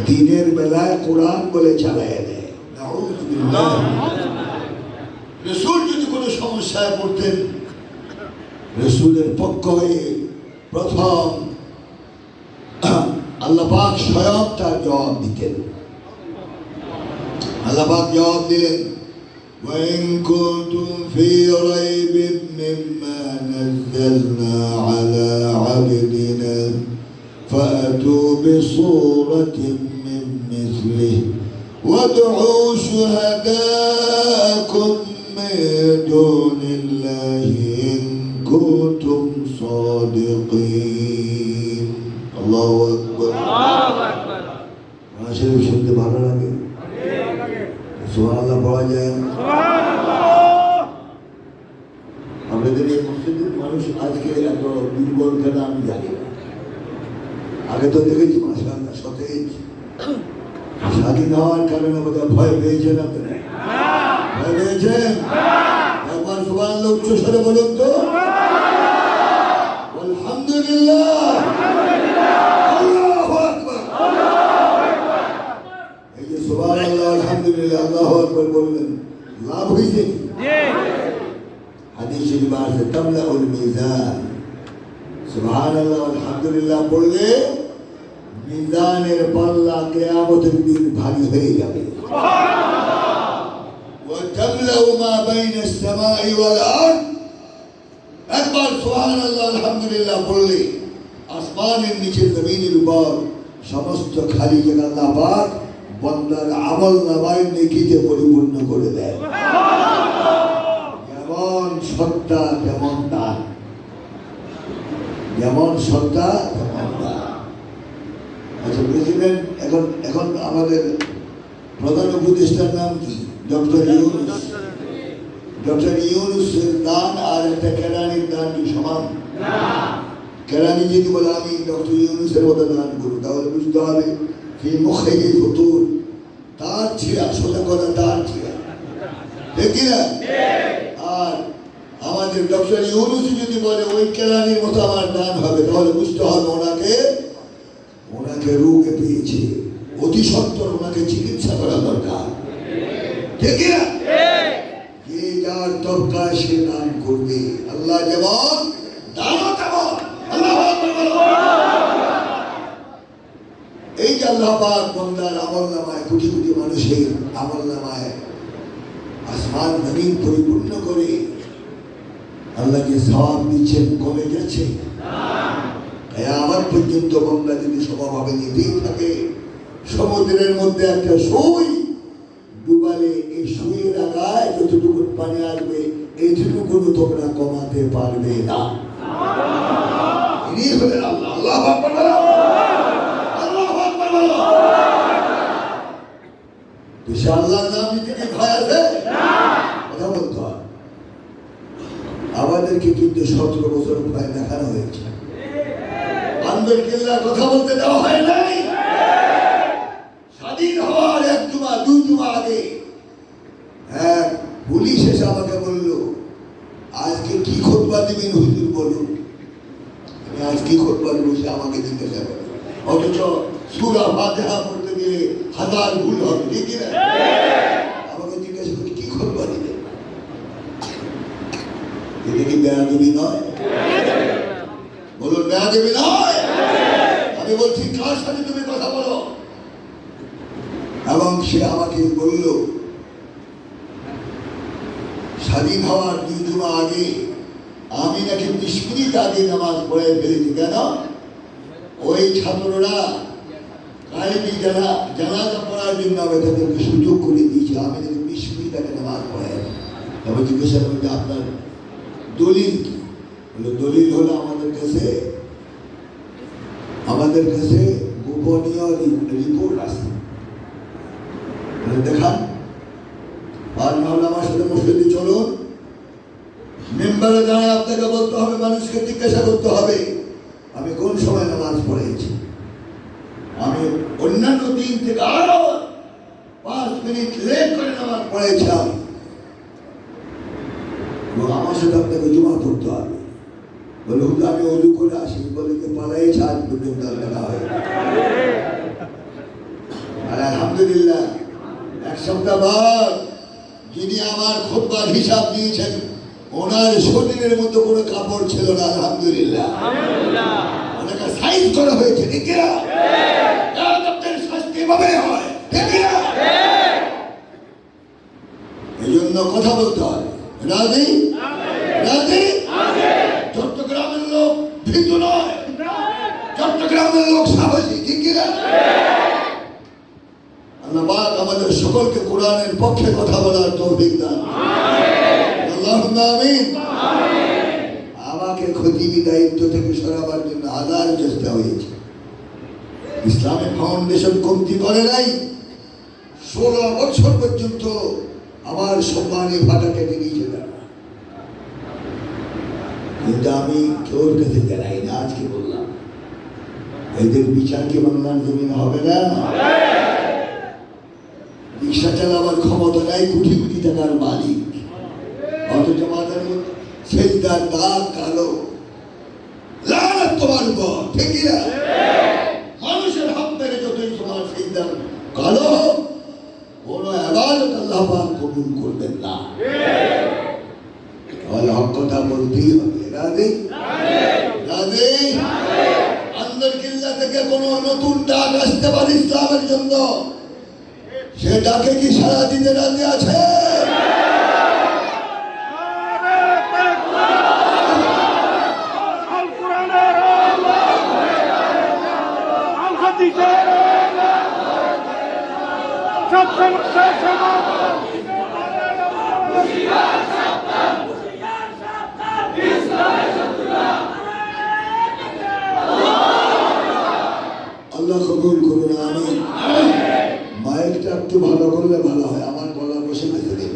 দিনের বেলায় কোরআন বলে চালায় দেয়। রসুল যদি কোনো সমস্যায় পড়তেন, রসুলের পক্ষ হয়ে প্রথম আল্লাহ পাক স্বয়ং তার জবাব দিতেন। আল্লাহ পাক জবাব দিলেন, وإن كنتم في ريب مما نزلنا على عبدنا فأتوا بصورة من مثله وادعوا شهداءكم من دون الله إن كنتم صادقين. الله أكبر. شريف শুনতে ভালো লাগে? সুবহানাল্লাহ পড়া যায়? আমাদের এই মসজিদের মানুষ আজকে এত দুর্বল কেন আমি জানি না। আগে তো দেখেছি মাশাআল্লাহ সতেজ। স্বাধীন হওয়ার কারণে বোধহয় ভয় পেয়েছেন আপনারা? ভয় পেয়েছেন? একবার সুবহানাল্লাহ উচ্চ স্বরে বলুন তো। আলহামদুলিল্লাহ। আল্লাহু আকবার। এই যে সুবহানাল্লাহ আলহামদুলিল্লাহ আল্লাহু আকবার বললেন, লাভ হয়েছে কি? হাদিস শরীফে আছে তামলাউল মিজান। সুবহানাল্লাহ আলহামদুলিল্লাহ বললে মিজানের পাল্লা কিয়ামতের দিন ভারী হয়ে যাবে। ওয়া তামলাউ মা বাইনাস সামাই ওয়াল আরদ। একবার সুবহানাল্লাহ আলহামদুলিল্লাহ বললে আসমানের নিচে জমিনের উপর সমস্ত খালি জায়গা আল্লাহ পাক বান্দার আমল নামায় নেকিতে পরিপূর্ণ করে দেয়। যেমন সত্তা তেমন দান, যেমন সত্তা তেমন দান। আচ্ছা, প্রেসিডেন্ট এখন আমাদের প্রধান উপদেষ্টার নাম কি? ডক্টর ইউনূস। ডক্টর ইউনূসের দান আর একটা কেরানির দান কি সমান? কেরানি যদি বলে আমি ডক্টর ইউনূসের মতো দান করবো, তাহলে বুঝতে হবে ফি মুখিহি ফুতুর, তার ছিল সোজা কথা, তার ছিল ঠিক কিনা? আর আমাদের ডক্টর ইউনূস যদি বলে ওই কেরানির মতো আমার দান হবে, তাহলে বুঝতে হবে ওনাকে রোগে পেয়েছে, অতি সত্বর ওনাকে চিকিৎসা করা দরকার ঠিক কিনা? যে যার দরকার সে দান করবে। আল্লাহ যেমন দানও তেমন। এই যে আল্লাহ পাক বান্দার আমল নামায়, কোটি কোটি মানুষের আমল নামায় আসমান জমিন পরিপূর্ণ করে আল্লাহ যে সওয়াব দিচ্ছেন কমে যাচ্ছে? কিয়ামত পর্যন্ত বান্দা যদি স্বভাবে নিতেই থাকে, সমুদ্রের মধ্যে একটা সুই ডুবালে এই সুইয়ের আগায় যতটুকু পানি আসবে এইটুকু তোমরা কমাতে পারবে না। ইনি হলেন আল্লাহ। আল্লাহু আকবার। আল্লাহু আকবার। আল্লাহর নাম নিতে কি ভয় আছে? কথা বলতে হয়। আমাদেরকে কিন্তু 17 বছর ভয় দেখানো হয়েছে। আন্দর কেল্লার কথা বলতে দেওয়া হয় নাই। স্বাধীন হওয়ার 1 জুমা 2 জুমা আগে হ্যাঁ পুলিশ এসে আমাকে বলল, আজকে কি খুতবা দিবেন হুজুর বলুন। আমি আজ কি খুতবা দেবো সে আমাকে জিজ্ঞাসা করে, অথচ সূরা ফাতিহা পড়তে গেলে 1000 ভুল হবে ঠিক না? আমাকে জিজ্ঞাসা করে কি খুতবা দিবেন। এটা কি বেয়াদবি নয়? বলুন বেয়াদবি নয়? আমি বলছি কার সাথে তুমি কথা বলো? এবং সে আমাকে বলল, স্বাধীন হওয়ার 2 জুমা আগে আমি নাকি 20 মিনিট আগে নামাজ পড়ে ফেলেছি। কেন? ওই ছাত্ররা কালকে জানাজা পড়ার জন্য আমি তাদেরকে সুযোগ করে দিয়েছি, আমি নাকি 20 মিনিট আগে নামাজ পড়ে। তবে জিজ্ঞাসা করি যে আপনার দলিল কি? বলে দলিল হলো আমাদের কাছে গোপনীয় রিপোর্ট আছে। দেখান। আর নাহলে আমার সাথে মসজিদে চলুন, মেম্বারে দাঁড়ায় আপনাকে বলতে হবে, মানুষকে জিজ্ঞাসা করতে হবে আমি কোন সময় নামাজ পড়েছি। আমি অন্যান্য দিন থেকে আরো 5 মিনিট লেট করে নামাজ পড়েছিলাম এবং আমার সাথে আপনাকে জমা করতে হবে। বলে হুজুর আমি ওযু করে আসি, বলে যে পালাইছে আজ পর্যন্ত দেখা হয়। আলহামদুলিল্লাহ। এক সপ্তাহ বাদ যিনি আমার খুতবার হিসাব দিয়েছেন ওনার শরীরের মধ্যে কোনো কাপড় ছিল না, আলহামদুলিল্লাহ। ওনাকে সাইজ করা হয়েছে, ঠিক কিনা? আপনাদের শাস্তি এভাবে হয়, ঠিক কিনা? এই জন্য কথা বলতে হয়। রাজি রাজি? চট্টগ্রামের লোক ভীতু নয়, চট্টগ্রামের লোক সাহসী, ঠিক কিনা? আল্লাহ পাক আমাদের সকলকে কোরআনের পক্ষে কথা বলার তৌফিক দান। আল্লাহুম্মা আমিন। আমাকে খতিবি দায়িত্ব থেকে সরাবার জন্য হাজার চেষ্টা হয়েছে। ইসলামিক ফাউন্ডেশন কমতি করে নাই। 16 বছর পর্যন্ত আমার সম্মানের ভাটা কেটে নিয়েছে তারা, কিন্তু আমি কেউর কাছে জানাই না। আজকে বললাম এদের বিচার কি বাংলার জমিন হবে না? রিক্সা চালাবার ক্ষমতা নাই, কোটি কোটি টাকার মালিক, অথচ মাথার মধ্যে সেজদার দাগ কালো। লানত তোমার উপর, ঠিক না? মানুষের হাত মেরে যতই তোমার সেজদার কালো হোক, কোন ইবাদত আল্লাহ পাক কবুল করবেন না। তাহলে হক কথা বলতেই হবে। রাজি রাজি? আন্দর কিল্লা থেকে কোন নতুন ডাক আসতে পারে ইসলামের জন্য, সে ডাকে কি সারা দিতে রাজি আছে? আল্লাহ কবুল করুন, আমিন। মাইকটা একটু ভালো করলে ভালো হয়, আমার গলা বসে গেছে।